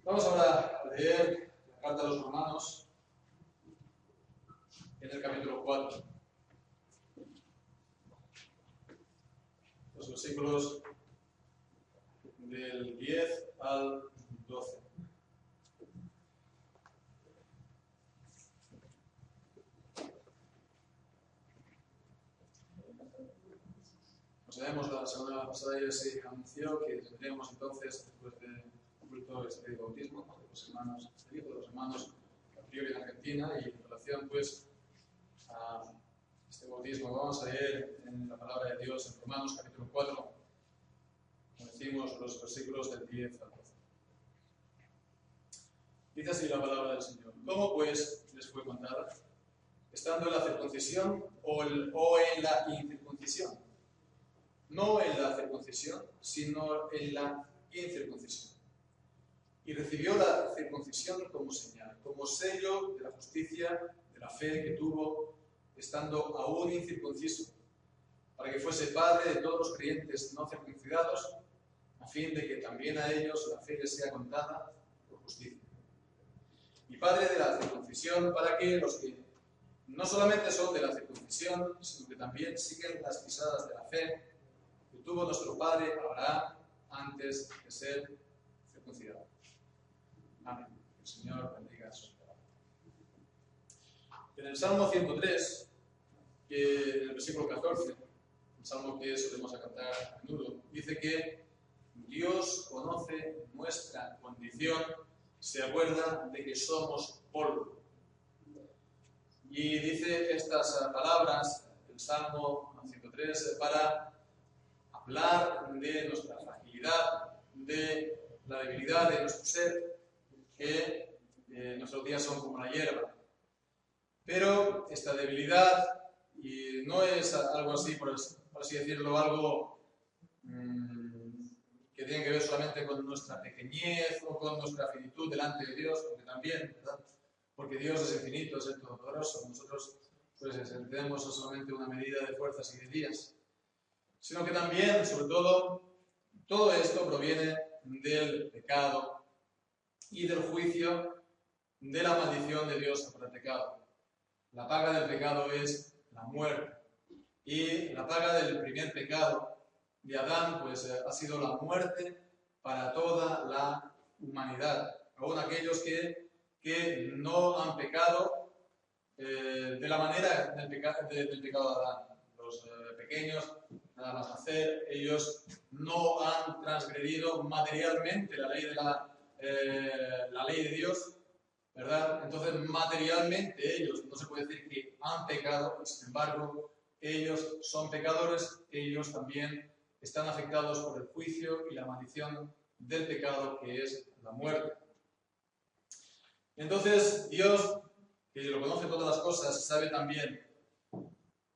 Vamos ahora a leer la carta a los Romanos en el capítulo 4. Los versículos del 10 al 12. Sabemos, la semana pasada ya se anunció que tendremos entonces, después del culto de bautismo, de los hermanos a priori en Argentina, y en relación pues a este bautismo vamos a leer en la palabra de Dios en Romanos capítulo 4, como decimos, los versículos del 10 al 12. Dice así la palabra del Señor: ¿Cómo pues les fue contada? ¿Estando en la circuncisión o en la incircuncisión? No en la circuncisión, sino en la incircuncisión. Y recibió la circuncisión como señal, como sello de la justicia, de la fe que tuvo, estando aún incircunciso, para que fuese padre de todos los creyentes no circuncidados, a fin de que también a ellos la fe les sea contada por justicia. Y padre de la circuncisión, para que los que no solamente son de la circuncisión, sino que también siguen las pisadas de la fe que tuvo nuestro padre Abraham antes de ser circuncidado. Amén. El Señor bendiga su palabra. En el Salmo 103, que en el versículo 14, el salmo que solemos cantar a menudo, dice que Dios conoce nuestra condición, se acuerda de que somos polvo. Y dice estas palabras, el Salmo 103, para hablar de nuestra fragilidad, de la debilidad de nuestro ser, que nuestros días son como la hierba. Pero esta debilidad, y no es algo así, por así decirlo, algo que tiene que ver solamente con nuestra pequeñez o con nuestra finitud delante de Dios, porque también, ¿verdad? Porque Dios es infinito, es el todopoderoso. Nosotros pues tenemos solamente una medida de fuerzas y de días. Sino que también, sobre todo esto proviene del pecado y del juicio de la maldición de Dios por el pecado. La paga del pecado es la muerte. Y la paga del primer pecado de Adán pues ha sido la muerte para toda la humanidad. Aún aquellos que no han pecado de la manera del pecado de Adán. Los pequeños, nada más nacer, ellos no han transgredido materialmente la ley de Dios, ¿verdad? Entonces, materialmente ellos, no se puede decir que han pecado, y sin embargo, ellos son pecadores, ellos también están afectados por el juicio y la maldición del pecado, que es la muerte. Entonces, Dios, que lo conoce todas las cosas, sabe también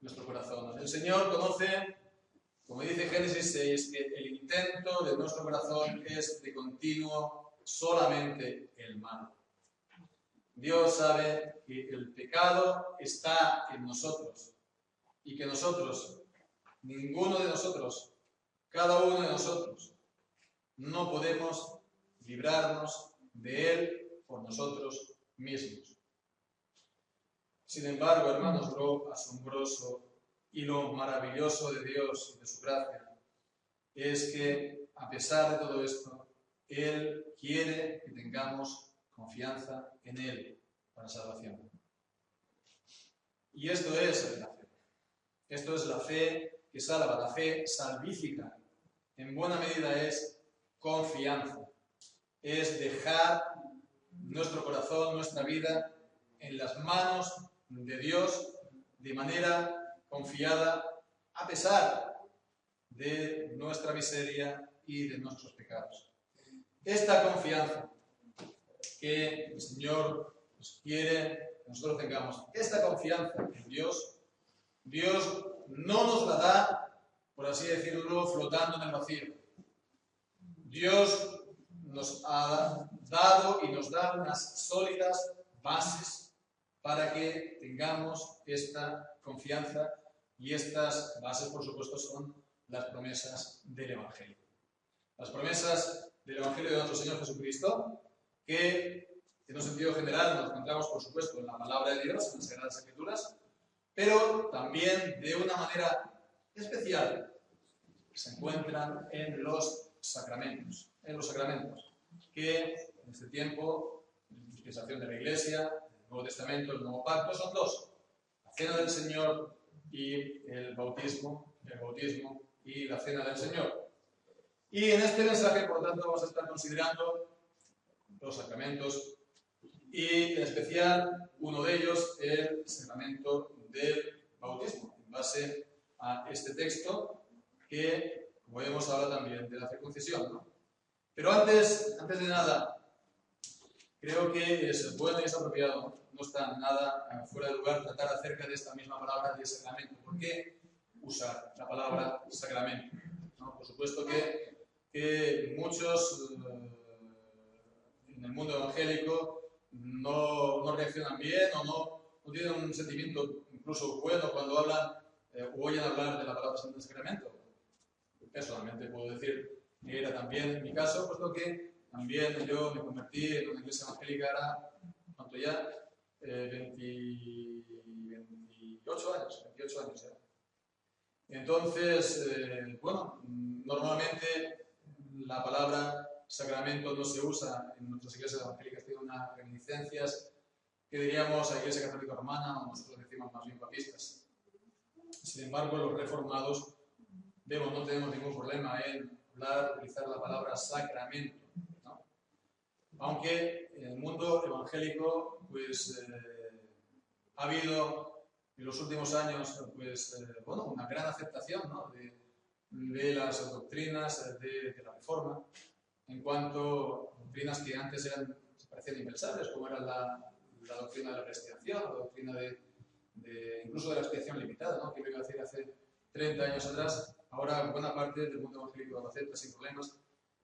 nuestro corazón. El Señor conoce, como dice Génesis 6, que el intento de nuestro corazón es de continuo solamente el mal. Dios sabe que el pecado está en nosotros y que nosotros, ninguno de nosotros, cada uno de nosotros, no podemos librarnos de él por nosotros mismos. Sin embargo, hermanos, lo asombroso y lo maravilloso de Dios y de su gracia es que, a pesar de todo esto, Él quiere que tengamos confianza en Él para salvación. Y esto es la fe. Esto es la fe que salva, la fe salvífica. En buena medida es confianza. Es dejar nuestro corazón, nuestra vida en las manos de Dios de manera confiada, a pesar de nuestra miseria y de nuestros pecados. Esta confianza que el Señor nos quiere que nosotros tengamos, esta confianza en Dios, Dios no nos la da, por así decirlo, flotando en el vacío. Dios nos ha dado y nos da unas sólidas bases para que tengamos esta confianza, y estas bases, por supuesto, son las promesas del Evangelio. Las promesas del Evangelio de nuestro Señor Jesucristo, que en un sentido general nos encontramos, por supuesto, en la palabra de Dios, en las Sagradas Escrituras, pero también de una manera especial se encuentran en los sacramentos, que en este tiempo, en la dispensación de la Iglesia, el Nuevo Testamento, el Nuevo Pacto, son dos: la Cena del Señor y el bautismo y la Cena del Señor. Y en este mensaje, por lo tanto, vamos a estar considerando los sacramentos y, en especial, uno de ellos, el sacramento del bautismo, en base a este texto que, como vemos ahora, también de la circuncisión, ¿no? Pero antes de nada, creo que es bueno y es apropiado, no está nada fuera de lugar, tratar acerca de esta misma palabra de sacramento. ¿Por qué usar la palabra sacramento? ¿No? Por supuesto que muchos en el mundo evangélico no reaccionan bien o no tienen un sentimiento incluso bueno cuando hablan o oyen hablar de la palabra santo sacramento. Personalmente puedo decir que era también en mi caso, puesto que también yo me convertí en una iglesia evangélica ahora, ¿cuánto ya? 28 años ya. Entonces, bueno, normalmente la palabra sacramento no se usa en nuestras iglesias evangélicas, tiene unas reminiscencias que diríamos a la Iglesia Católica Romana, o nosotros decimos más bien papistas. Sin embargo, los reformados no tenemos ningún problema en utilizar la palabra sacramento, ¿no? Aunque en el mundo evangélico pues ha habido en los últimos años pues bueno, una gran aceptación, ¿no? de las doctrinas de la Reforma, en cuanto a doctrinas que antes parecían impensables, como era la doctrina de la predestinación, la doctrina incluso de la expiación limitada, ¿no? Que iba a decir hace 30 años atrás. Ahora buena parte del mundo evangélico lo acepta sin problemas,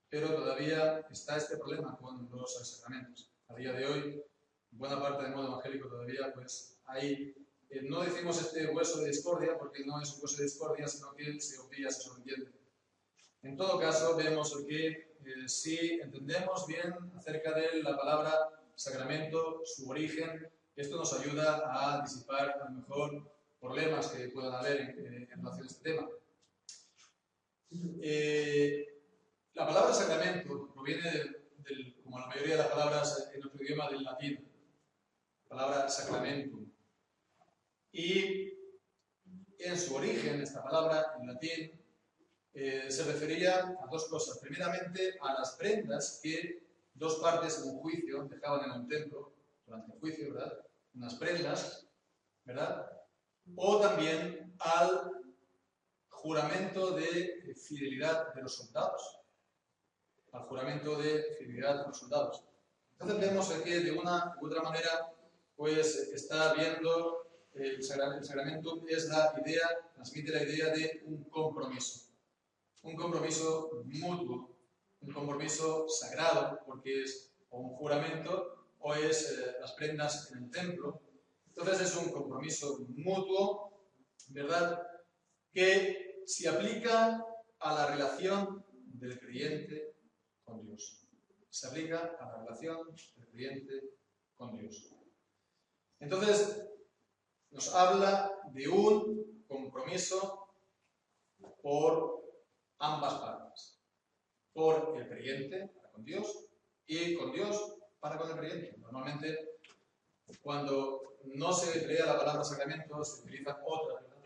pero todavía está este problema con los sacramentos. A día de hoy, buena parte del mundo evangélico todavía pues hay, no decimos este hueso de discordia, porque no es un hueso de discordia, sino que se obvia, se sobreentiende. En todo caso, vemos que si entendemos bien acerca de la palabra sacramento, su origen, esto nos ayuda a disipar a lo mejor problemas que puedan haber en relación a este tema. La palabra sacramento proviene como la mayoría de las palabras en nuestro idioma, del latín, la palabra sacramentum. Y en su origen, esta palabra en latín se refería a dos cosas. Primeramente, a las prendas que dos partes en un juicio dejaban en un templo, durante el juicio, ¿verdad? Unas prendas, ¿verdad? O también al juramento de fidelidad de los soldados. Al juramento de fidelidad de los soldados. Entonces vemos que de una u otra manera, pues está viendo el sacramento es transmite la idea de un compromiso mutuo, un compromiso sagrado, porque es o un juramento o es las prendas en el templo. Entonces es un compromiso mutuo, ¿verdad?, que se aplica a la relación del creyente con Dios. Se aplica a la relación del creyente con Dios. Entonces, nos habla de un compromiso por ambas partes. Por el creyente para con Dios y con Dios para con el creyente. Normalmente, cuando no se emplea la palabra sacramento, se utiliza otra, ¿verdad?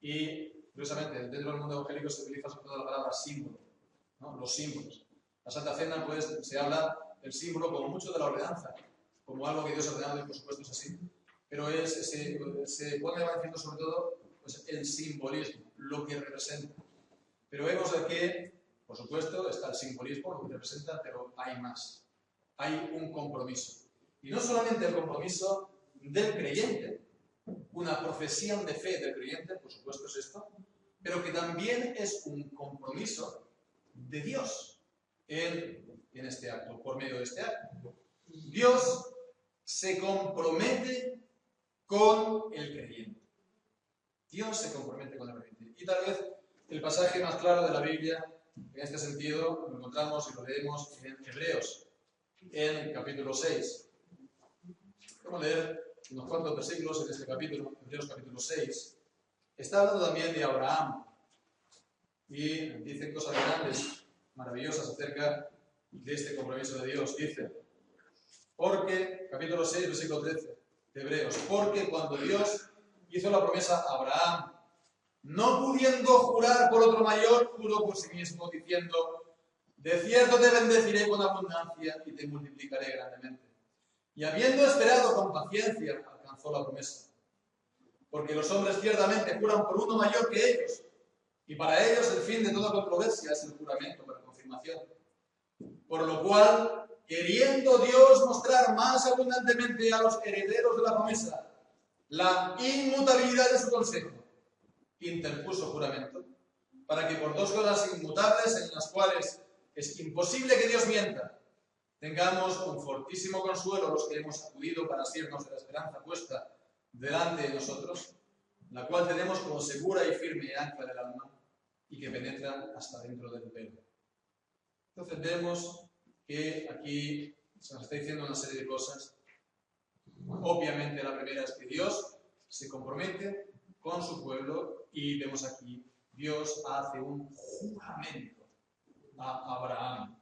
Y, curiosamente, dentro del mundo evangélico se utiliza sobre todo la palabra símbolo, ¿no? Los símbolos. La Santa Cena, pues, se habla del símbolo como mucho de la ordenanza, como algo que Dios ha ordenado, y por supuesto es así. Pero se pone manifiesto sobre todo pues, el simbolismo, lo que representa. Pero vemos que, por supuesto, está el simbolismo, lo que representa, pero hay más. Hay un compromiso. Y no solamente el compromiso del creyente, una profesión de fe del creyente, por supuesto es esto, pero que también es un compromiso de Dios en este acto, por medio de este acto. Dios se compromete con el creyente. Dios se compromete con el creyente. Y tal vez el pasaje más claro de la Biblia, en este sentido, lo encontramos y lo leemos en Hebreos. en el capítulo 6. Vamos a leer unos cuantos versículos en este capítulo, Hebreos capítulo 6. Está hablando también de Abraham y dice cosas grandes, maravillosas acerca de este compromiso de Dios. Dice, porque, capítulo 6, versículo 13 de Hebreos, porque cuando Dios hizo la promesa a Abraham, no pudiendo jurar por otro mayor, juró por sí mismo, diciendo, de cierto te bendeciré con abundancia y te multiplicaré grandemente. Y habiendo esperado con paciencia, alcanzó la promesa. Porque los hombres ciertamente juran por uno mayor que ellos, y para ellos el fin de toda controversia es el juramento para confirmación. Por lo cual, queriendo Dios mostrar más abundantemente a los herederos de la promesa la inmutabilidad de su consejo, interpuso juramento, para que por dos cosas inmutables en las cuales es imposible que Dios mienta, tengamos un fortísimo consuelo los que hemos acudido para asirnos de la esperanza puesta delante de nosotros, la cual tenemos como segura y firme ancla del alma y que penetra hasta dentro del velo. Entonces vemos que aquí se nos está diciendo una serie de cosas. Obviamente la primera es que Dios se compromete con su pueblo y vemos aquí Dios hace un juramento a Abraham.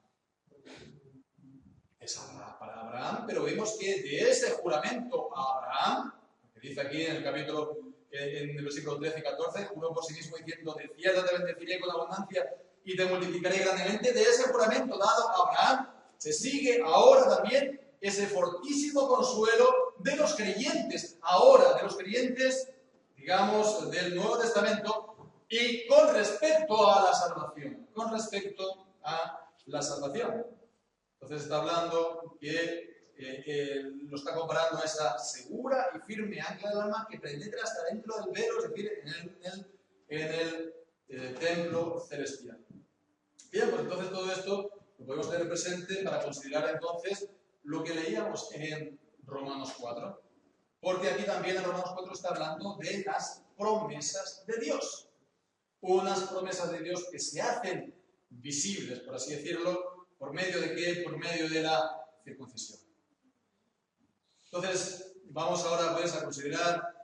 Es para Abraham, pero vemos que de ese juramento a Abraham, que dice aquí en el capítulo, en el versículo 13 y 14, juró por sí mismo diciendo, de cierto te bendeciré con abundancia y te multiplicaré grandemente. De ese juramento dado a Abraham se sigue ahora también ese fortísimo consuelo de los creyentes, ahora de los creyentes, digamos, del Nuevo Testamento, y con respecto a la salvación, con respecto a la salvación. Entonces está hablando que lo está comparando a esa segura y firme ancla del alma que penetra hasta dentro del velo, es decir, en el templo celestial. Bien, pues entonces todo esto lo podemos tener presente para considerar entonces lo que leíamos en Romanos 4, porque aquí también en Romanos 4 está hablando de las promesas de Dios. Unas promesas de Dios que se hacen visibles, por así decirlo, ¿por medio de qué? Por medio de la circuncisión. Entonces, vamos ahora pues a considerar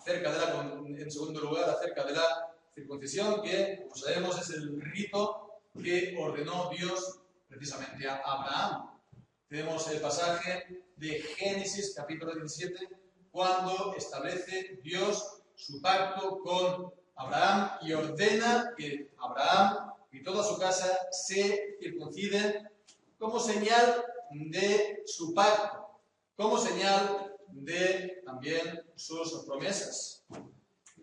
en segundo lugar, acerca de la circuncisión, que, como sabemos, es el rito que ordenó Dios precisamente a Abraham. Tenemos el pasaje de Génesis, capítulo 17, cuando establece Dios su pacto con Abraham y ordena que Abraham y toda su casa se circunciden como señal de su pacto, como señal de también sus promesas.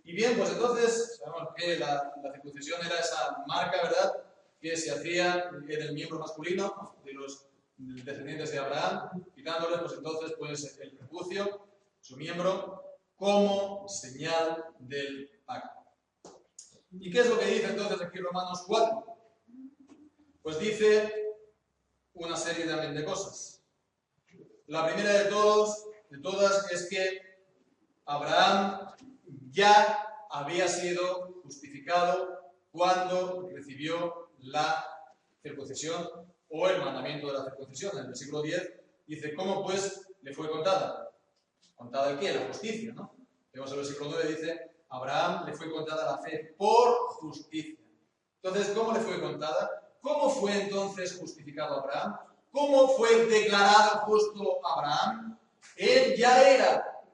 Y bien, pues entonces sabemos que la circuncisión era esa marca, ¿verdad?, que se hacía en el miembro masculino de los descendientes de Abraham, quitándole pues entonces pues el prepucio, su miembro, como señal del pacto. ¿Y qué es lo que dice entonces aquí Romanos 4? Pues dice una serie también de cosas. La primera de todas es que Abraham ya había sido justificado cuando recibió la circuncisión o el mandamiento de la circuncisión. En el versículo 10 dice, ¿cómo pues le fue contada? ¿Contada el qué? La justicia, ¿no? Vemos el versículo 9, dice, Abraham le fue contada la fe por justicia. Entonces, ¿cómo le fue contada? ¿Cómo fue entonces justificado Abraham? ¿Cómo fue declarado justo Abraham? Él ya era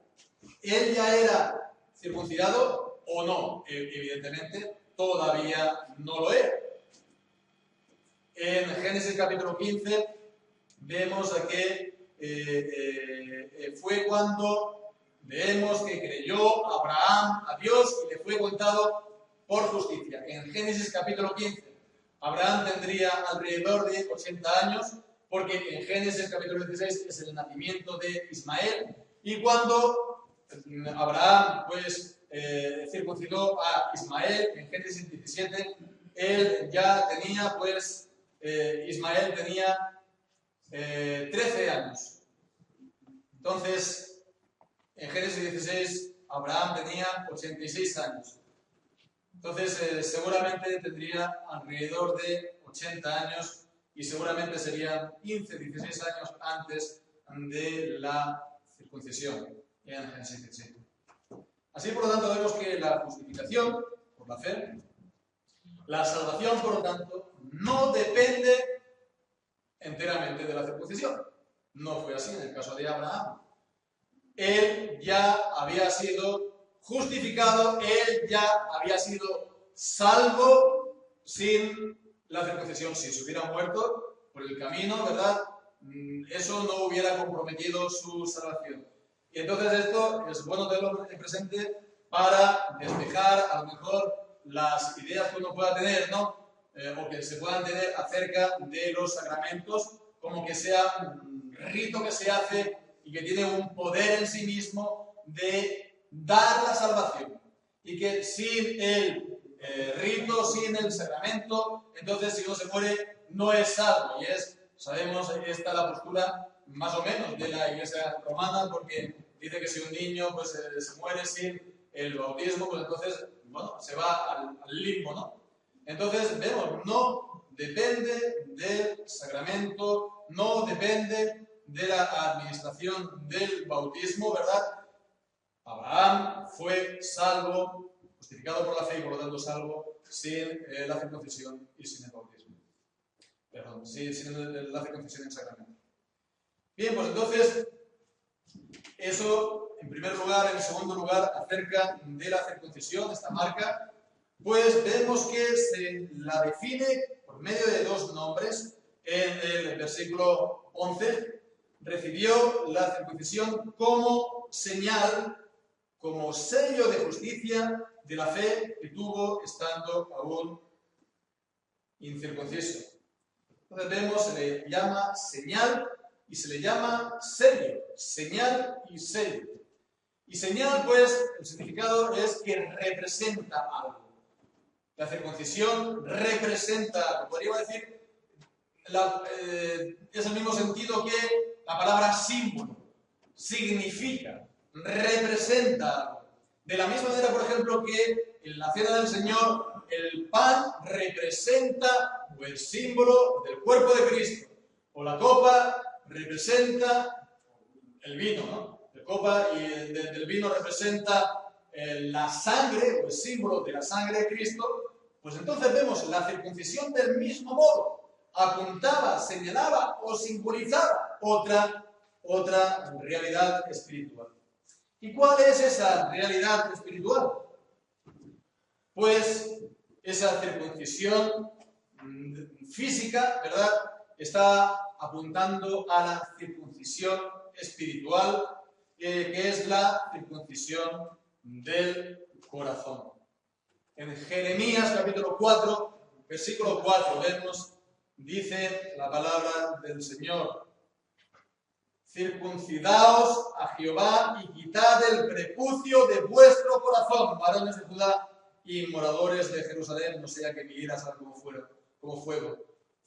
circuncidado o no. Evidentemente, todavía no lo era. En Génesis capítulo 15 vemos que fue cuando vemos que creyó Abraham a Dios y le fue contado por justicia. En Génesis capítulo 15, Abraham tendría alrededor de 80 años, porque en Génesis capítulo 16 es el nacimiento de Ismael, y cuando Abraham pues circuncidó a Ismael en Génesis 17, él ya tenía pues Ismael tenía 13 años. Entonces, en Génesis 16, Abraham tenía 86 años. Entonces, seguramente tendría alrededor de 80 años y seguramente serían 15, 16 años antes de la circuncisión en Génesis 17. Así, por lo tanto, vemos que la justificación por la fe, la salvación, por lo tanto, no depende enteramente de la circuncisión. No fue así en el caso de Abraham. Él ya había sido justificado, él ya había sido salvo sin la circuncisión. Si se hubiera muerto por el camino, ¿verdad? Eso no hubiera comprometido su salvación. Y entonces esto es bueno tenerlo presente para despejar a lo mejor las ideas que uno pueda tener, ¿no? O que se puedan tener acerca de los sacramentos, como que sea un rito que se hace y que tiene un poder en sí mismo de dar la salvación. Y que sin el rito, sin el sacramento, entonces si uno se muere no es salvo. Y sabemos, esta la postura más o menos de la Iglesia romana, porque dice que si un niño pues, se muere sin el bautismo, pues entonces, bueno, se va al limbo, ¿no? Entonces, vemos, no depende del sacramento, no depende de la administración del bautismo, ¿verdad? Abraham fue salvo, justificado por la fe y por lo tanto salvo sin la circuncisión y sin el bautismo. Perdón, sin la circuncisión y el sacramento. Bien, pues entonces, eso en primer lugar. En segundo lugar, acerca de la circuncisión, esta marca, pues vemos que se la define por medio de dos nombres. En el versículo 11, recibió la circuncisión como señal, como sello de justicia de la fe que tuvo estando aún incircunciso. Entonces vemos, se le llama señal y se le llama sello, señal y sello. Y señal, pues, el significado es que representa algo. La circuncisión representa algo. Podríamos decir, es el mismo sentido que la palabra símbolo. Significa, representa algo. De la misma manera, por ejemplo, que en la cena del Señor, el pan representa o el símbolo del cuerpo de Cristo. O la copa representa el vino, ¿no? La copa y del vino representa la sangre o el símbolo de la sangre de Cristo. Pues entonces vemos la circuncisión del mismo modo. Apuntaba, señalaba o simbolizaba otra realidad espiritual. ¿Y cuál es esa realidad espiritual? Pues esa circuncisión física, ¿verdad?, está apuntando a la circuncisión espiritual, que es la circuncisión del corazón. En Jeremías capítulo 4, versículo 4, vemos, dice la palabra del Señor: circuncidaos a Jehová y quitad el prepucio de vuestro corazón, varones de Judá y moradores de Jerusalén, no sea que mi ira salga como fuego.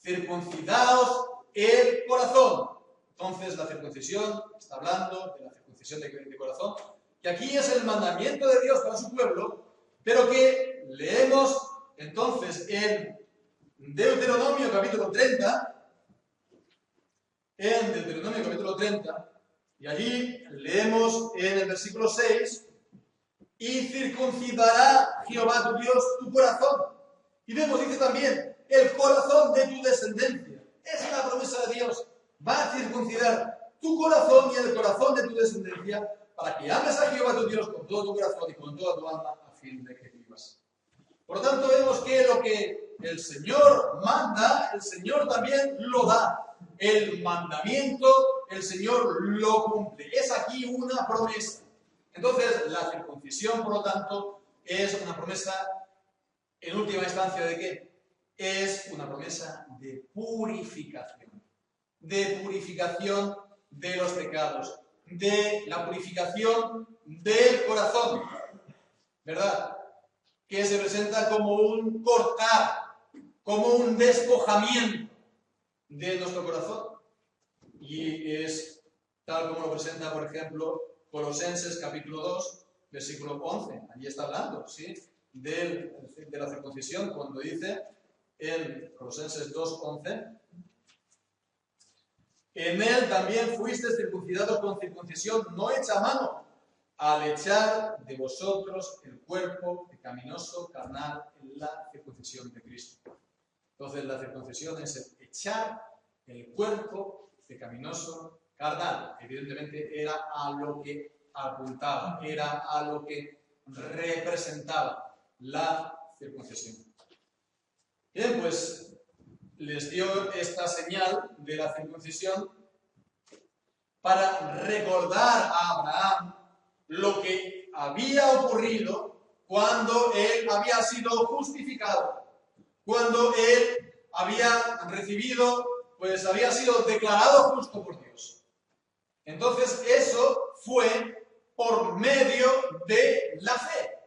Circuncidaos el corazón. Entonces la circuncisión está hablando de la circuncisión de corazón, que aquí es el mandamiento de Dios para su pueblo, pero que leemos entonces en Deuteronomio capítulo 30, y allí leemos en el versículo 6: y circuncidará Jehová tu Dios tu corazón. Y vemos, dice también, el corazón de tu descendencia. Es la promesa de Dios. Va a circuncidar tu corazón y el corazón de tu descendencia para que ames a Jehová tu Dios con todo tu corazón y con toda tu alma a fin de que vivas. Por lo tanto, vemos que lo que el Señor manda, el Señor también lo da. El mandamiento, el Señor lo cumple. Es aquí una promesa. Entonces, la circuncisión, por lo tanto, es una promesa, en última instancia, ¿de qué? Es una promesa de purificación. De purificación de los pecados. De la purificación del corazón. ¿Verdad? Que se presenta como un cortar, como un despojamiento de nuestro corazón. Y es tal como lo presenta, por ejemplo, Colosenses capítulo 2, versículo 11. Allí está hablando, ¿sí?, de la circuncisión, cuando dice en Colosenses 2, 11: En él también fuisteis circuncidados con circuncisión no hecha a mano, al echar de vosotros el cuerpo pecaminoso carnal en la circuncisión de Cristo. Entonces la circuncisión es el echar el cuerpo pecaminoso carnal. Evidentemente era a lo que apuntaba, era a lo que representaba la circuncisión. Bien, pues les dio esta señal de la circuncisión para recordar a Abraham lo que había ocurrido cuando él había sido justificado, cuando él había recibido, pues había sido declarado justo por Dios. Entonces eso fue por medio de la fe.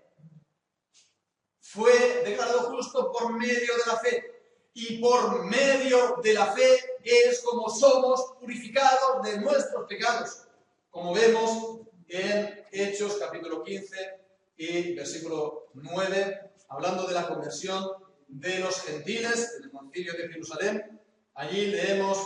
Fue declarado justo por medio de la fe. Y por medio de la fe es como somos purificados de nuestros pecados. Como vemos en Hechos capítulo 15 y versículo 9, hablando de la conversión de los gentiles en el concilio de Jerusalén. Allí leemos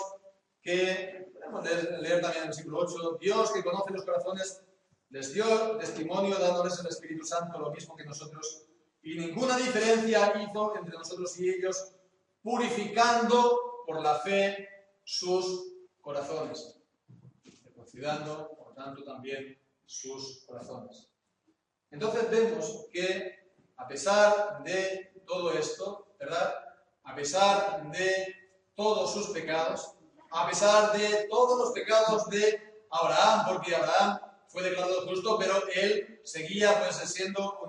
que, podemos leer también el versículo 8, Dios que conoce los corazones les dio testimonio dándoles el Espíritu Santo, lo mismo que nosotros, y ninguna diferencia hizo entre nosotros y ellos, purificando por la fe sus corazones, circuncidando, por tanto, también sus corazones. Entonces vemos que, a pesar de todo esto, ¿verdad? A pesar de todos sus pecados, a pesar de todos los pecados de Abraham, porque Abraham fue declarado justo, pero él seguía pues siendo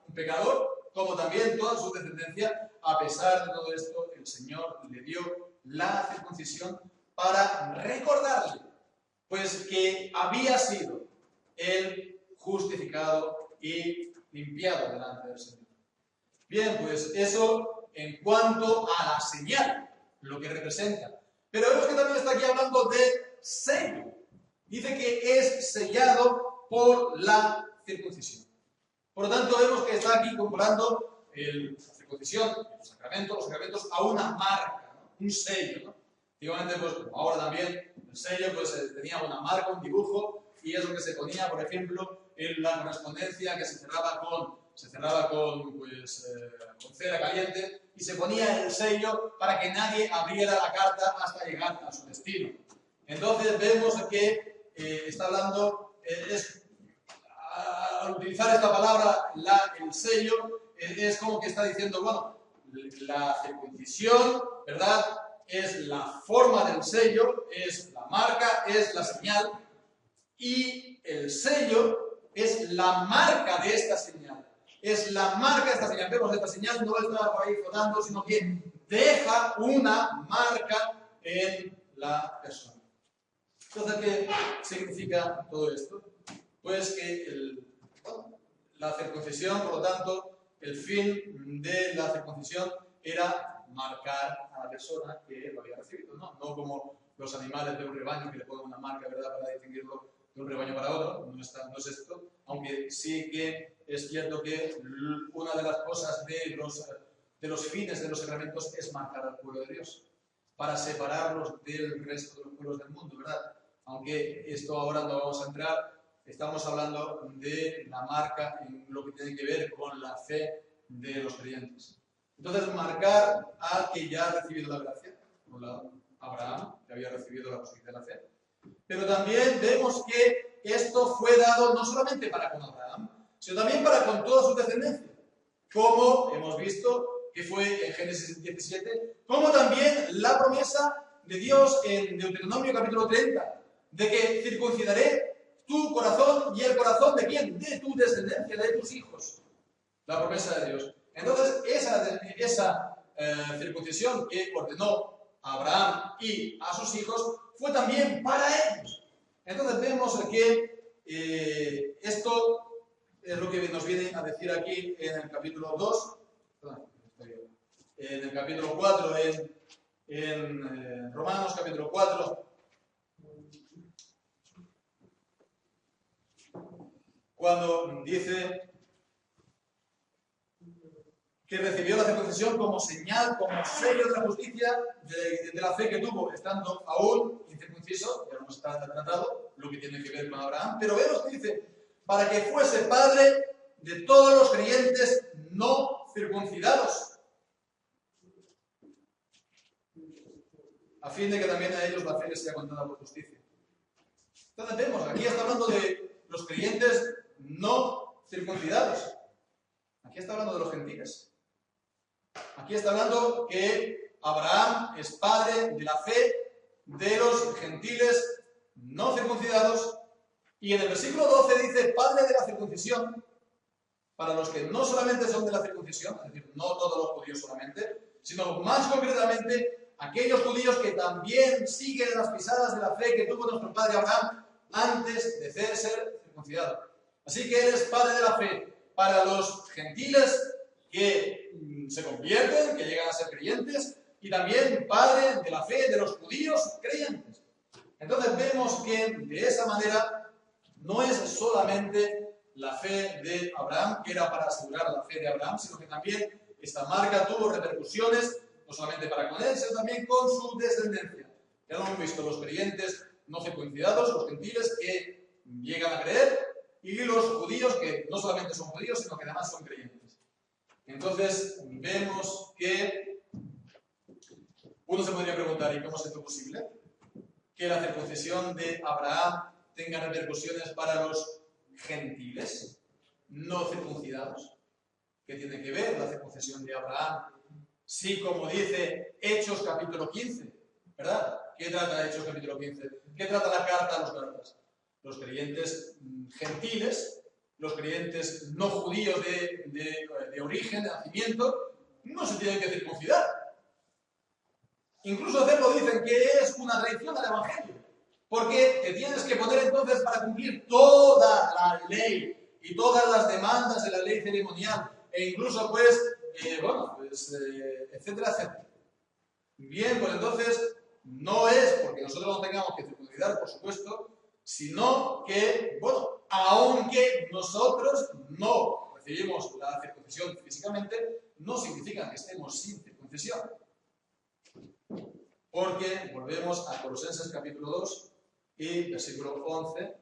un pecador, como también toda su descendencia. A pesar de todo esto, el Señor le dio la circuncisión para recordarle, pues que había sido él justificado y limpiado delante del Señor. Bien, pues eso en cuanto a la señal, lo que representa. Pero vemos que también está aquí hablando de sello. Dice que es sellado por la circuncisión. Por lo tanto, vemos que está aquí comparando la circuncisión, los sacramentos a una marca, ¿no? Un sello, ¿no? Antiguamente, pues como ahora también, el sello pues tenía una marca, un dibujo, y es lo que se ponía, por ejemplo, en la correspondencia que se cerraba con cera caliente, y se ponía el sello para que nadie abriera la carta hasta llegar a su destino. Entonces vemos que está hablando, al utilizar esta palabra, el sello, es como que está diciendo, bueno, la circuncisión, ¿verdad? Es la forma del sello, es la marca, es la señal, y el sello es la marca de esta señal. Es la marca de esta señal. Vemos, esta señal no está por ahí flotando, sino que deja una marca en la persona. Entonces, ¿qué significa todo esto? Pues que la circuncisión, por lo tanto, el fin de la circuncisión era marcar a la persona que lo había recibido, ¿no? No como los animales de un rebaño que le ponen una marca, ¿verdad?, para distinguirlo de un rebaño para otro. No es esto, aunque sí que es cierto que una de las cosas de los fines de los sacramentos es marcar al pueblo de Dios, para separarlos del resto de los pueblos del mundo, ¿verdad? Aunque esto ahora no vamos a entrar, estamos hablando de la marca en lo que tiene que ver con la fe de los creyentes. Entonces, marcar al que ya ha recibido la gracia, por Abraham, que había recibido la posición de la fe. Pero también vemos que esto fue dado no solamente para con Abraham, sino también para con toda su descendencia, como hemos visto que fue en Génesis 17, como también la promesa de Dios en Deuteronomio capítulo 30, de que circuncidaré tu corazón y el corazón de quién, de tu descendencia, de tus hijos. La promesa de Dios. Entonces, esa circuncisión que ordenó a Abraham y a sus hijos fue también para ellos. Entonces vemos que esto es lo que nos viene a decir aquí en el capítulo 2, en el capítulo 4, en Romanos capítulo 4, cuando dice que recibió la circuncisión como señal, como sello de la justicia de la fe que tuvo, estando aún incircunciso, tratado, lo que tiene que ver con Abraham, pero vemos que dice, para que fuese padre de todos los creyentes no circuncidados, a fin de que también a ellos la fe les sea contada por justicia. Entonces vemos, aquí está hablando de los creyentes no circuncidados. Aquí está hablando de los gentiles. Aquí está hablando que Abraham es padre de la fe de los gentiles no circuncidados. Y en el versículo 12 dice, padre de la circuncisión, para los que no solamente son de la circuncisión, es decir, no todos los judíos solamente, sino más concretamente aquellos judíos que también siguen las pisadas de la fe que tuvo nuestro padre Abraham antes de ser circuncidado. Así que él es padre de la fe para los gentiles que se convierten, que llegan a ser creyentes, y también padre de la fe de los judíos creyentes. Entonces vemos que de esa manera no es solamente la fe de Abraham, que era para asegurar la fe de Abraham, sino que también esta marca tuvo repercusiones, no solamente para con él, sino también con su descendencia. Ya lo hemos visto, los creyentes no circuncidados, los gentiles que llegan a creer, y los judíos que no solamente son judíos, sino que además son creyentes. Entonces vemos que uno se podría preguntar, ¿y cómo es esto posible? Que la circuncisión de Abraham tenga repercusiones para los gentiles no circuncidados. ¿Qué tiene que ver la circuncisión de Abraham? Sí, como dice Hechos capítulo 15, ¿verdad? ¿Qué trata Hechos capítulo 15? ¿Qué trata la carta a los Gálatas? Los creyentes gentiles, los creyentes no judíos de origen, de nacimiento, no se tienen que circuncidar. Incluso hacerlo dicen que es una traición al Evangelio, porque te tienes que poner entonces para cumplir toda la ley y todas las demandas de la ley ceremonial, e incluso etcétera, etcétera. Bien, pues entonces no es porque nosotros no tengamos que circuncidar, por supuesto, sino que, aunque nosotros no recibimos la circuncisión físicamente, no significa que estemos sin circuncisión. Porque volvemos a Colosenses capítulo 2 y versículo 11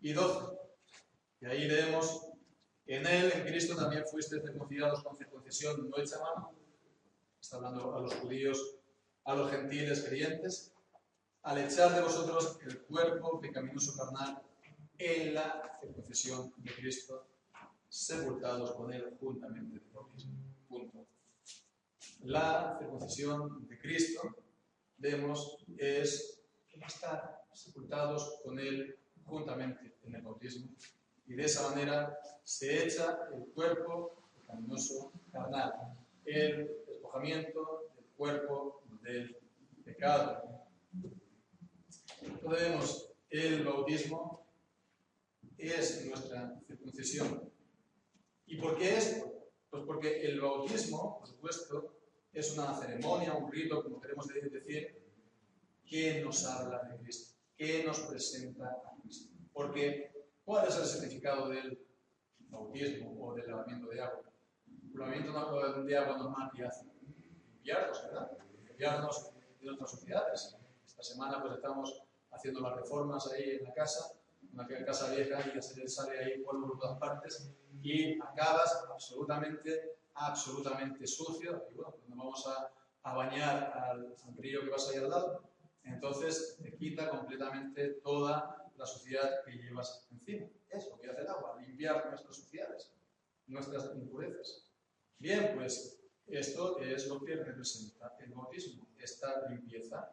y 12. Y ahí leemos, en él, en Cristo, también fuisteis circuncidados con circuncisión no hecha a mano. Está hablando a los judíos, a los gentiles creyentes, al echar de vosotros el cuerpo pecaminoso carnal en la circuncisión de Cristo, sepultados con él juntamente de bautismo. Punto. La circuncisión de Cristo, vemos, es que va a estar sepultados con él juntamente en el bautismo, y de esa manera se echa el cuerpo pecaminoso carnal, el despojamiento del cuerpo del pecado. Entonces vemos, el bautismo es nuestra circuncisión. ¿Y por qué esto? Pues porque el bautismo, por supuesto, es una ceremonia, un rito, como queremos decir, que nos habla de Cristo, que nos presenta a Cristo. Porque, ¿cuál es el significado del bautismo o del lavamiento de agua? El lavamiento de agua normal que hace limpiarnos, ¿verdad? Limpiarnos de nuestras suciedades. Esta semana pues estamos haciendo las reformas ahí en la casa, una casa vieja, y sale ahí polvo por todas partes y acabas absolutamente sucio. Y bueno, cuando vamos a bañar al río que vas ahí al lado, entonces te quita completamente toda la suciedad que llevas encima. Es lo que hace el agua, limpiar nuestras suciedades, nuestras impurezas. Bien, pues esto es lo que representa el bautismo, esta limpieza,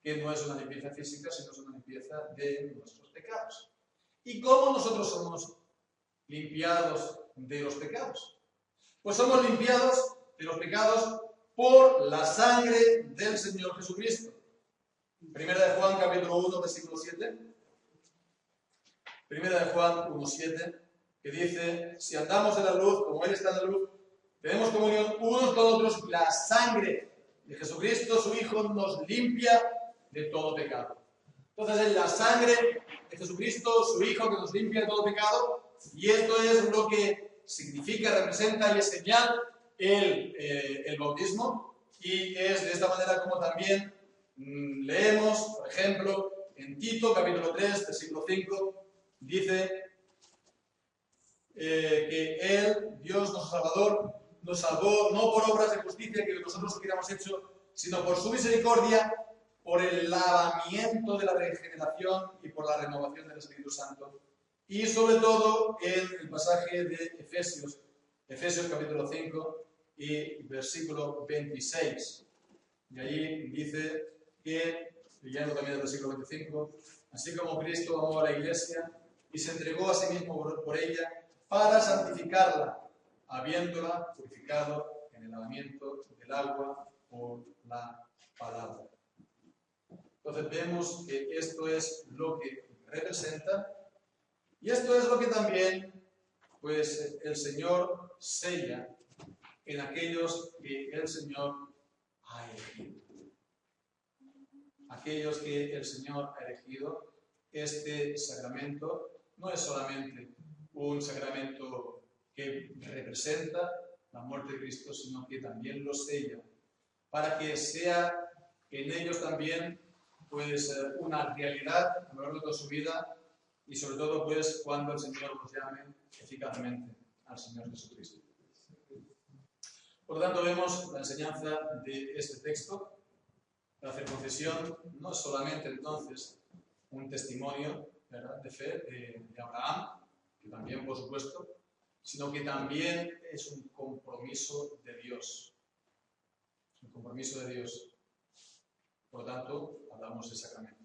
que no es una limpieza física, sino es una limpieza de nuestros pecados. ¿Y cómo nosotros somos limpiados de los pecados? Pues somos limpiados de los pecados por la sangre del Señor Jesucristo. Primera de Juan, capítulo 1, versículo 7. Primera de Juan 1:7, que dice, si andamos en la luz, como Él está en la luz, tenemos comunión unos con otros, la sangre de Jesucristo, su Hijo, nos limpia de todo pecado. Entonces es la sangre de Jesucristo, su Hijo, que nos limpia de todo pecado, y esto es lo que significa, representa y es señal el bautismo, y es de esta manera como también leemos, por ejemplo, En Tito, capítulo 3, versículo 5, dice que Él, Dios nuestro Salvador, nos salvó no por obras de justicia que nosotros hubiéramos hecho, sino por su misericordia, por el lavamiento de la regeneración y por la renovación del Espíritu Santo. Y sobre todo en el pasaje de Efesios capítulo 5 y versículo 26. Y allí dice que, leyendo también el versículo 25, así como Cristo amó a la Iglesia y se entregó a sí mismo por ella para santificarla, habiéndola purificado en el lavamiento del agua por la palabra. Entonces vemos que esto es lo que representa y esto es lo que también pues el Señor sella en aquellos que el Señor ha elegido. Aquellos que el Señor ha elegido, este sacramento no es solamente un sacramento que representa la muerte de Cristo, sino que también lo sella, para que sea en ellos también pues una realidad a lo largo de toda su vida y sobre todo pues cuando el Señor los llame eficazmente al Señor Jesucristo. Por lo tanto vemos la enseñanza de este texto. La circuncisión no es solamente entonces un testimonio, ¿verdad?, de fe de Abraham, que también por supuesto, sino que también es un compromiso de Dios. Un compromiso de Dios. Por lo tanto, hablamos de sacramento.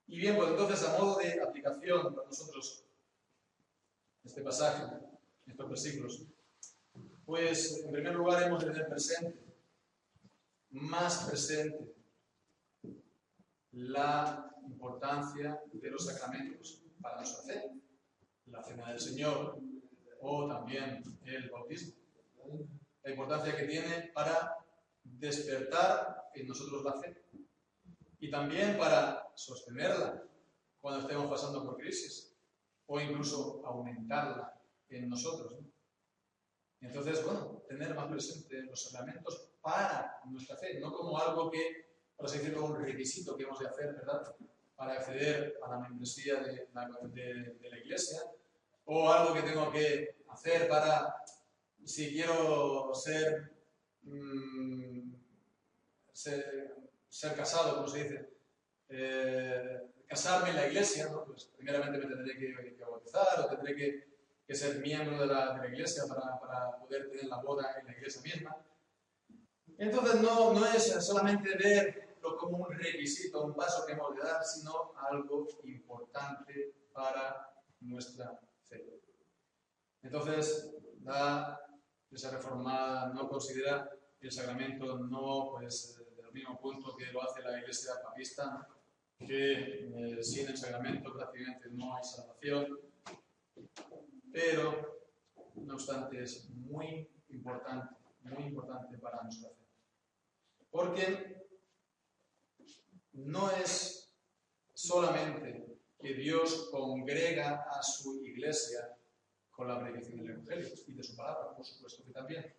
Y bien, pues entonces, a modo de aplicación para nosotros, este pasaje, estos versículos, pues en primer lugar hemos de tener presente, más presente, la importancia de los sacramentos para nuestra fe, la cena del Señor o también el bautismo. La importancia que tiene para despertar en nosotros la fe y también para sostenerla cuando estemos pasando por crisis o incluso aumentarla en nosotros, ¿no? Entonces, bueno, tener más presente los sacramentos para nuestra fe, no como algo que, por así decirlo, un requisito que hemos de hacer, ¿verdad?, para acceder a la membresía de la Iglesia, o algo que tengo que hacer para, si quiero ser casado, como se dice, casarme en la Iglesia, ¿no? Pues primeramente me tendré que bautizar o tendré que ser miembro de la Iglesia para poder tener la boda en la Iglesia misma. Entonces no es solamente verlo como un requisito, un paso que hemos de dar, sino algo importante para nuestra fe. Entonces, la Iglesia Reformada no considera el sacramento no pues del mismo punto que lo hace la Iglesia Papista, ¿no?, que sin el sacramento prácticamente no hay salvación, pero no obstante es muy importante para nuestra fe. Porque no es solamente que Dios congrega a su Iglesia con la predicación del Evangelio y de su palabra, por supuesto que también,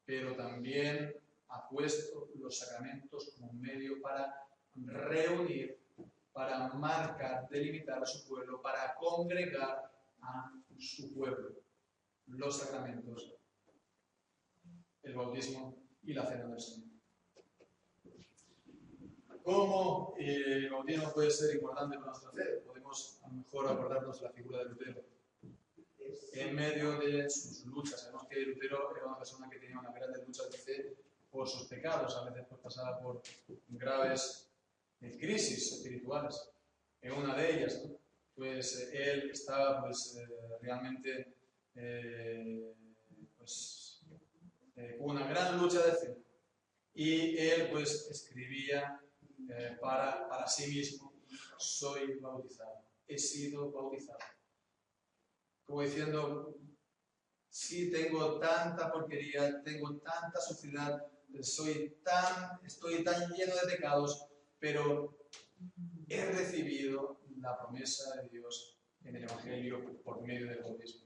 pero también ha puesto los sacramentos como un medio para reunir, para marcar, delimitar a su pueblo, para congregar a su pueblo. Los sacramentos, el bautismo y la cena del Señor. ¿Cómo el bautismo puede ser importante para nuestra fe? Podemos a lo mejor acordarnos de la figura de Lutero. En medio de sus luchas, sabemos que Lutero era una persona que tenía una gran lucha de fe por sus pecados, a veces pues pasaba por graves crisis espirituales. En una de ellas, ¿no?, pues él estaba pues realmente con una gran lucha de fe y él pues escribía para sí mismo: soy bautizado, he sido bautizado. Como diciendo, sí, tengo tanta porquería, tengo tanta suciedad, estoy tan lleno de pecados, pero he recibido la promesa de Dios en el Evangelio por medio del bautismo.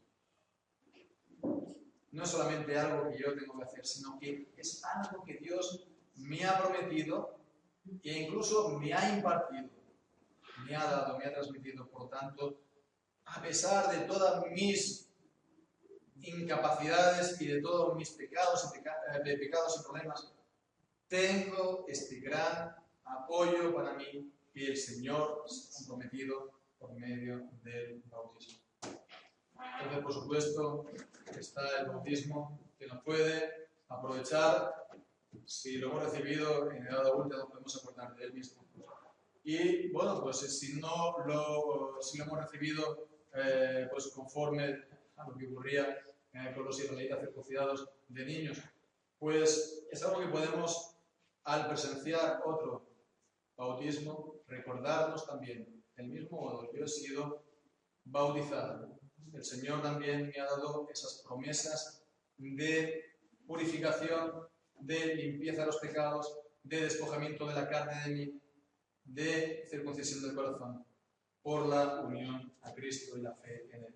No es solamente algo que yo tengo que hacer, sino que es algo que Dios me ha prometido e incluso me ha impartido me ha dado, me ha transmitido. Por tanto, a pesar de todas mis incapacidades y de todos mis pecados y problemas, tengo este gran apoyo para mí que el Señor se ha comprometido por medio del bautismo. Entonces, por supuesto, está el bautismo que nos puede aprovechar. Si lo hemos recibido en edad adulta, nos podemos acordar de él mismo. Y bueno, pues si lo hemos recibido pues conforme a lo que ocurría con los israelitas circuncidados de niños, pues es algo que podemos, al presenciar otro bautismo, recordarnos también del mismo modo. Yo he sido bautizado. El Señor también me ha dado esas promesas de purificación, de limpieza de los pecados, de despojamiento de la carne de mí, de circuncisión del corazón, por la unión a Cristo y la fe en Él.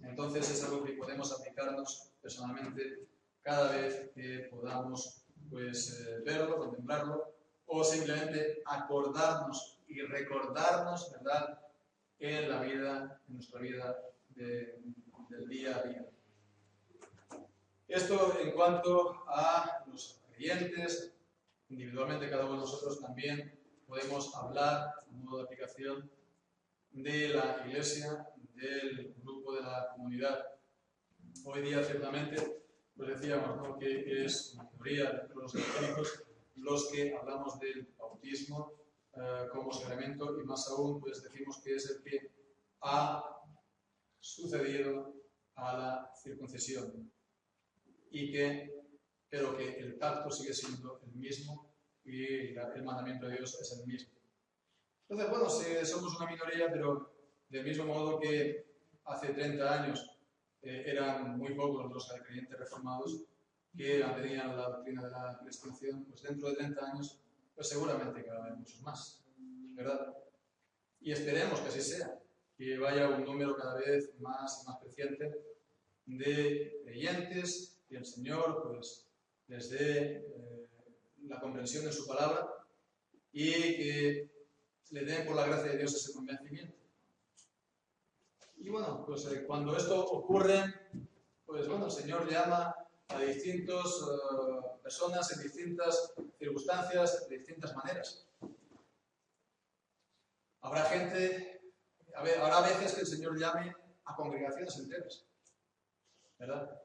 Entonces es algo que podemos aplicarnos personalmente cada vez que podamos pues, verlo, contemplarlo, o simplemente acordarnos y recordarnos, ¿verdad?, en la vida, en nuestra vida del día a día. Esto en cuanto a los creyentes, individualmente cada uno de nosotros también podemos hablar, en modo de aplicación, de la iglesia, del grupo, de la comunidad. Hoy día, ciertamente, pues decíamos, ¿no?, que es una minoría de los evangélicos los que hablamos del bautismo como sacramento, y más aún, pues decimos que es el que ha sucedido a la circuncisión, pero que el pacto sigue siendo el mismo y el mandamiento de Dios es el mismo. Entonces, bueno, somos una minoría, pero del mismo modo que hace 30 años eran muy pocos los creyentes reformados que tenían la doctrina de la predestinación, pues dentro de 30 años, pues seguramente que habrá muchos más, ¿verdad? Y esperemos que así sea, que vaya un número cada vez más y más creciente de creyentes, que el Señor pues les dé la comprensión de su palabra y que le den por la gracia de Dios ese convencimiento. Y bueno, pues cuando esto ocurre, pues bueno, el Señor llama a distintas personas en distintas circunstancias, de distintas maneras. Habrá veces que el Señor llame a congregaciones enteras, ¿verdad?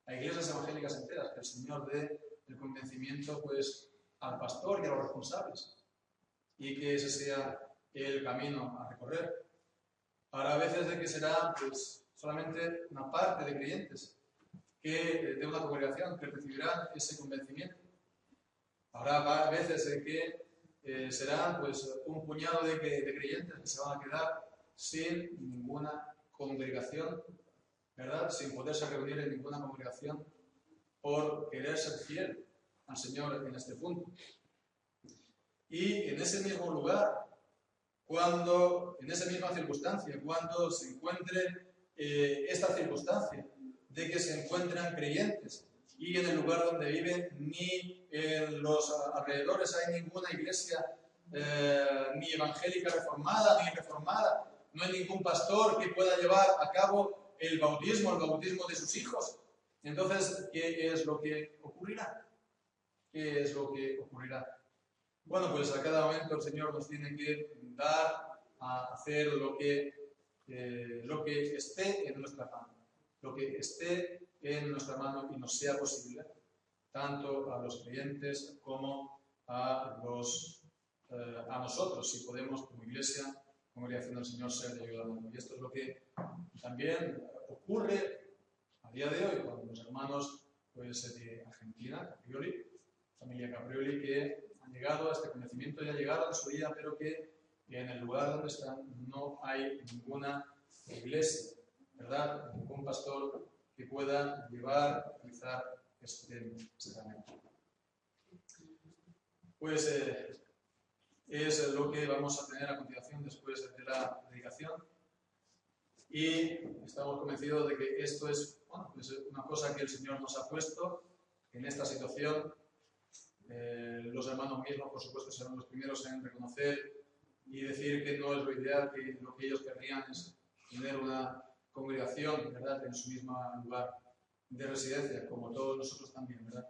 A iglesias evangélicas enteras, que el Señor dé el convencimiento pues al pastor y a los responsables, y que ese sea el camino a recorrer. Habrá veces de que será pues solamente una parte de creyentes de una congregación que recibirán ese convencimiento. Habrá veces de que serán pues un puñado de creyentes que se van a quedar sin ninguna congregación, ¿verdad?, sin poderse reunir en ninguna congregación por querer ser fiel al Señor en este punto. Y en ese mismo lugar, en esa misma circunstancia, cuando se encuentre esta circunstancia de que se encuentran creyentes y en el lugar donde viven ni en los alrededores hay ninguna iglesia ni evangélica reformada ni reformada, no hay ningún pastor que pueda llevar a cabo el bautismo de sus hijos. Entonces, ¿qué es lo que ocurrirá? ¿Qué es lo que ocurrirá? Bueno, pues a cada momento el Señor nos tiene que dar a hacer lo que esté en nuestra mano. Lo que esté en nuestra mano y nos sea posible, tanto a los creyentes como a nosotros, si podemos, como iglesia, congregación del Señor, ser de ayuda. Y esto es lo que también ocurre a día de hoy con los hermanos pues, de Argentina, Caprioli, familia Caprioli, que han llegado a este conocimiento y han llegado a su vida, pero que en el lugar donde están no hay ninguna iglesia, ¿verdad?, ningún pastor que pueda realizar este sacramento. Pues es lo que vamos a tener a continuación después de la predicación. Y estamos convencidos de que esto es pues una cosa que el Señor nos ha puesto en esta situación. Los hermanos mismos, por supuesto, serán los primeros en reconocer y decir que no es lo ideal, que lo que ellos querrían es tener una congregación, ¿verdad?, en su mismo lugar de residencia, como todos nosotros también, ¿verdad?,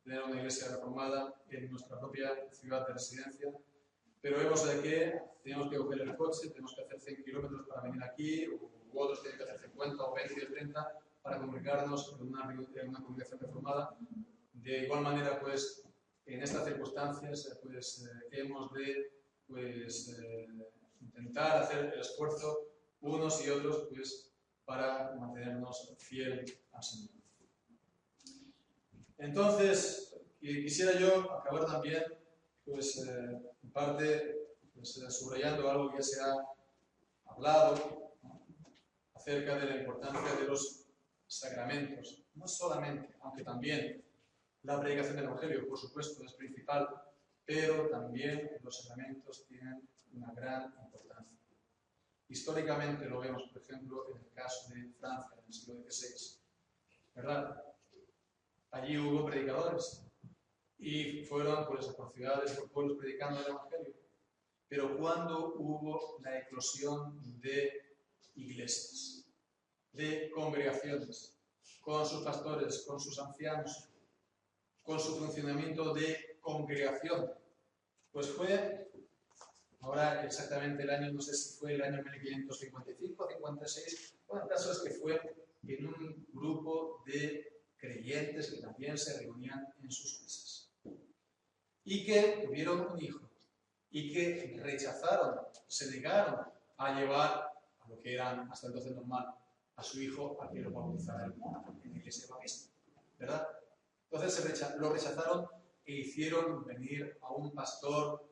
tener una iglesia reformada en nuestra propia ciudad de residencia. Pero vemos de que tenemos que coger el coche, tenemos que hacer 100 kilómetros para venir aquí, u otros tienen que hacer 50 o 20 o 30 para congregarnos en una congregación reformada. De igual manera, pues, en estas circunstancias, pues, hemos de intentar hacer el esfuerzo unos y otros, pues, para mantenernos fiel al Señor. Entonces, quisiera yo acabar también, pues, en parte, pues, subrayando algo que ya se ha hablado, ¿no?, acerca de la importancia de los sacramentos. No solamente, aunque también la predicación del Evangelio, por supuesto, es principal, pero también los sacramentos tienen una gran importancia. Históricamente lo vemos, por ejemplo, en el caso de Francia, en el siglo XVI, ¿verdad? Allí hubo predicadores y fueron pues, por ciudades, por pueblos predicando el Evangelio. Pero cuando hubo la eclosión de iglesias, de congregaciones, con sus pastores, con sus ancianos, con su funcionamiento de congregación, pues fue, ahora exactamente el año, no sé si fue el año 1555 o 56, bueno, el caso es que fue en un grupo de creyentes que también se reunían en sus casas y que tuvieron un hijo y que rechazaron, se negaron a llevar a lo que era hasta entonces normal, a su hijo a que lo bautizara en la iglesia bautista, ¿verdad? Entonces lo rechazaron e hicieron venir a un pastor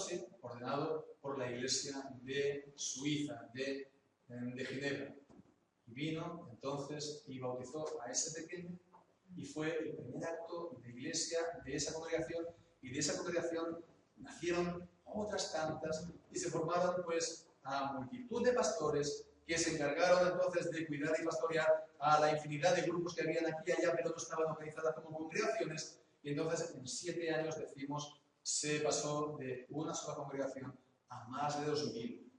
sí, ordenado por la iglesia de Suiza, de Ginebra. Y vino entonces y bautizó a ese pequeño y fue el primer acto de iglesia de esa congregación, y de esa congregación nacieron otras tantas y se formaron pues a multitud de pastores que se encargaron entonces de cuidar y pastorear a la infinidad de grupos que habían aquí y allá, pero no estaban organizadas como congregaciones, y entonces en 7 años, decimos, se pasó de una sola congregación a más de 2000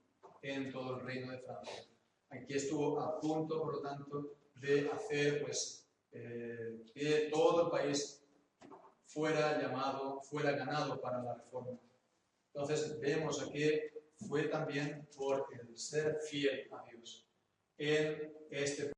en todo el reino de Francia. Aquí estuvo a punto, por lo tanto, de hacer pues, que todo el país fuera ganado para la reforma. Entonces vemos aquí fue también por el ser fiel a Dios en este